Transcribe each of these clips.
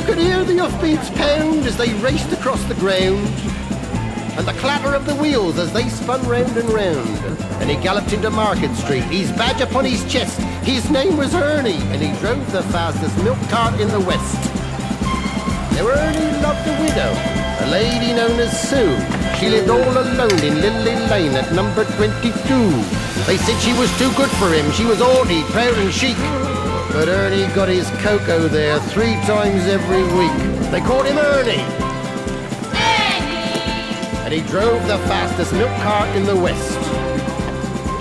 could hear the hoofbeats pound as they raced across the ground, and the clatter of the wheels as they spun round and round. And he galloped into Market Street, his badge upon his chest. His name was Ernie, and he drove the fastest milk cart in the West. Now Ernie loved a widow, a lady known as Sue. She lived all alone in Lily Lane at number 22. They said she was too good for him. She was haughty, proud and chic. But Ernie got his cocoa there 3 times every week. They called him Ernie. And he drove the fastest milk cart in the West.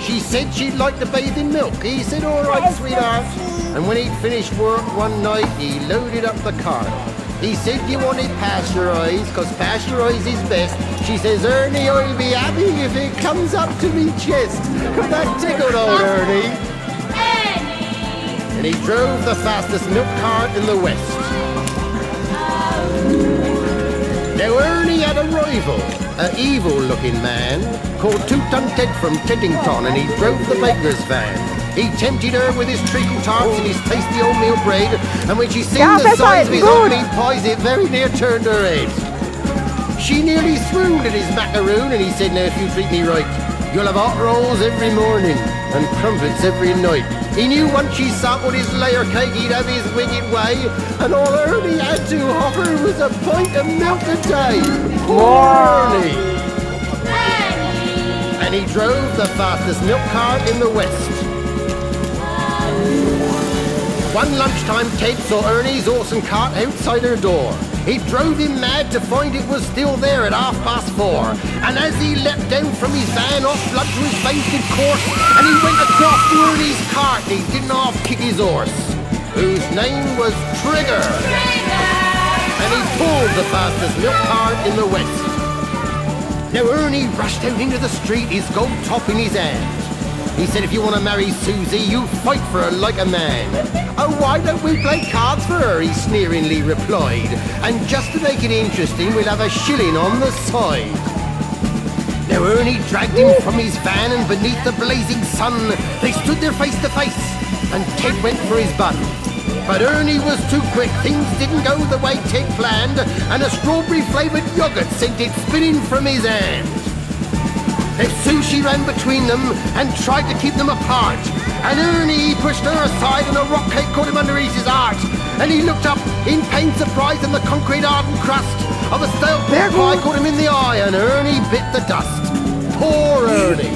She said she'd like to bathe in milk. He said, all right, sweetheart. And when he'd finished work one night, he loaded up the cart. He said, you want it pasteurized, because pasteurized is best. She says, Ernie, I'll be happy if it comes up to me chest. Could that tickled old Ernie? And he drove the fastest milk cart in the West. Now Ernie had a rival, an evil-looking man called Two-Ton Ted from Teddington, and he drove the baker's van. He tempted her with his treacle tarts and his tasty oatmeal bread, and when she seen the size of his oatmeal pies, it very near turned her head. She nearly swooned at his macaroon, and he said, now if you treat me right, you'll have hot rolls every morning and crumpets every night. He knew once she sampled his layer cake, he'd have his wicked way, and all Ernie had to offer was a pint of milk a day. Poor Ernie! And he drove the fastest milk cart in the West. One lunchtime, Ted saw Ernie's awesome cart outside her door. He drove him mad to find it was still there at 4:30. And as he leapt down from his van, off blood to his face did course, and he went across to Ernie's cart, and he didn't half kick his horse, whose name was Trigger. And he pulled the fastest milk cart in the West. Now Ernie rushed out into the street, his gold top in his hand. He said, if you want to marry Susie, you fight for her like a man. Oh, why don't we play cards for her, he sneeringly replied. And just to make it interesting, we'll have a shilling on the side. Now Ernie dragged him from his van, and beneath the blazing sun, they stood there face to face, and Ted went for his bun. But Ernie was too quick, things didn't go the way Ted planned, and a strawberry-flavoured yoghurt sent it spinning from his hand. Now Susie ran between them and tried to keep them apart, and Ernie pushed her aside, and a rock cake caught him underneath his heart. And he looked up in pained surprise, and the concrete hardened crust of a stale pork pie caught him in the eye, and Ernie bit the dust. Poor Ernie!